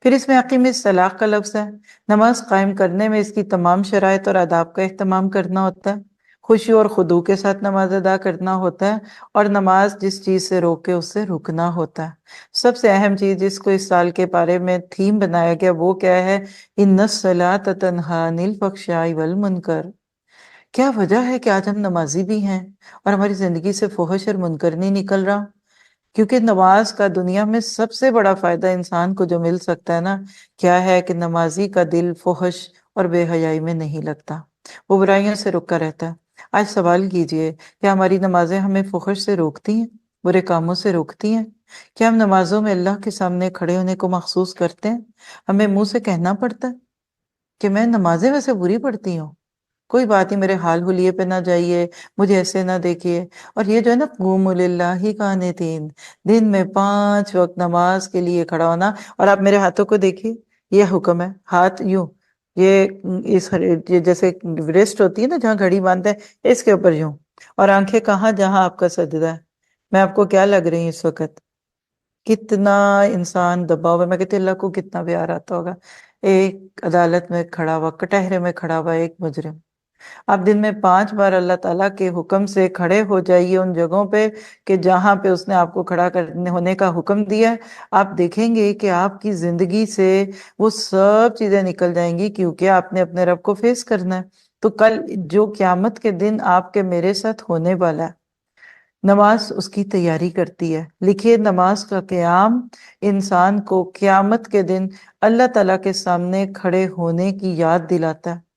پھر اس میں اقیم الصلاۃ کا لفظ ہے۔ نماز قائم کرنے میں اس کی تمام شرائط اور آداب کا اہتمام کرنا ہوتا ہے، خوشی اور خضوع کے ساتھ نماز ادا کرنا ہوتا ہے، اور نماز جس چیز سے روکے اس سے رکنا ہوتا ہے۔ سب سے اہم چیز جس کو اس سال کے بارے میں تھیم بنایا گیا وہ کیا ہے؟ ان الصلاۃ تنہی عن الفحشاء والمنکر۔ کیا وجہ ہے کہ آج ہم نمازی بھی ہیں اور ہماری زندگی سے فحش اور منکر نہیں نکل رہا؟ کیونکہ نماز کا دنیا میں سب سے بڑا فائدہ انسان کو جو مل سکتا ہے نا، کیا ہے کہ نمازی کا دل فحش اور بے حیائی میں نہیں لگتا، وہ برائیوں سے رکا رہتا ہے۔ آج سوال کیجئے، کیا ہماری نمازیں ہمیں فحش سے روکتی ہیں، برے کاموں سے روکتی ہیں؟ کیا ہم نمازوں میں اللہ کے سامنے کھڑے ہونے کو محسوس کرتے ہیں؟ ہمیں منہ سے کہنا پڑتا ہے کہ میں نمازیں ویسے بری پڑھتی ہوں، کوئی بات نہیں، میرے حال حلیے پہ نہ جائیے، مجھے ایسے نہ دیکھیے۔ اور یہ جو ہے نا قوموا للہ قانتین، دن میں 5 وقت نماز کے لیے کھڑا ہونا۔ اور آپ میرے ہاتھوں کو دیکھیے، یہ حکم ہے، ہاتھ یوں، یہ یہ جیسے ریسٹ ہوتی ہے نا جہاں گھڑی باندھتے ہیں، اس کے اوپر یوں، اور آنکھیں کہاں؟ جہاں آپ کا سجدہ ہے۔ میں آپ کو کیا لگ رہی ہوں اس وقت؟ کتنا انسان دبا ہوا ہے، میں کہتی اللہ کو کتنا پیار آتا ہوگا ایک عدالت میں کھڑا ہوا، کٹہرے میں کھڑا ہوا ایک مجرم۔ آپ دن میں 5 بار اللہ تعالیٰ کے حکم سے کھڑے ہو جائیے ان جگہوں پہ کہ جہاں پہ اس نے آپ کو کھڑا کرنے ہونے کا حکم دیا ہے۔ آپ دیکھیں گے کہ آپ کی زندگی سے وہ سب چیزیں نکل جائیں گی، کیونکہ آپ نے اپنے رب کو فیس کرنا ہے۔ تو کل جو قیامت کے دن آپ کے میرے ساتھ ہونے والا ہے، نماز اس کی تیاری کرتی ہے۔ لکھیے، نماز کا قیام انسان کو قیامت کے دن اللہ تعالیٰ کے سامنے کھڑے ہونے کی یاد دلاتا ہے۔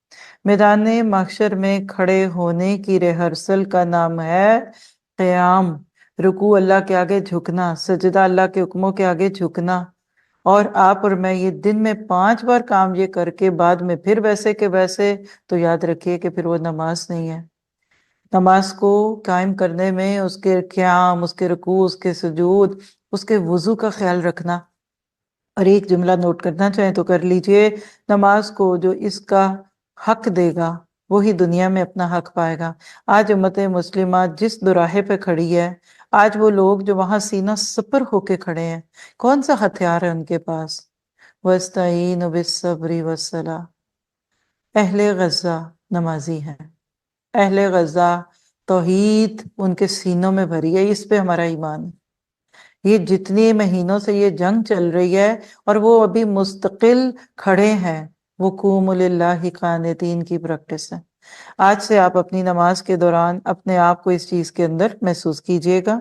میدان محشر میں کھڑے ہونے کی ریہرسل کا نام ہے قیام۔ رکوع اللہ کے آگے جھکنا، سجدہ اللہ کے حکموں کے آگے جھکنا۔ اور آپ اور میں یہ دن میں 5 بار کام یہ کر کے بعد میں پھر ویسے کہ ویسے، تو یاد رکھیے کہ پھر وہ نماز نہیں ہے۔ نماز کو قائم کرنے میں اس کے قیام، اس کے رکوع، اس کے سجود، اس کے وضو کا خیال رکھنا۔ اور ایک جملہ نوٹ کرنا چاہیں تو کر لیجئے، نماز کو جو اس کا حق دے گا وہی دنیا میں اپنا حق پائے گا۔ آج امت مسلمہ جس دوراہے پہ کھڑی ہے، آج وہ لوگ جو وہاں سینہ سپر ہو کے کھڑے ہیں، کون سا ہتھیار ہے ان کے پاس؟ وَاسْتَعِينُوا بِالصَّبْرِ وَالصَّلَاةِ۔ اہل غزہ نمازی ہیں، اہل غزہ توحید ان کے سینوں میں بھری ہے، اس پہ ہمارا ایمان ہے۔ یہ جتنے مہینوں سے یہ جنگ چل رہی ہے اور وہ ابھی مستقل کھڑے ہیں، وہ قوموا للہ قانتین کی پریکٹس ہے۔ آج سے آپ اپنی نماز کے دوران اپنے آپ کو اس چیز کے اندر محسوس کیجئے گا۔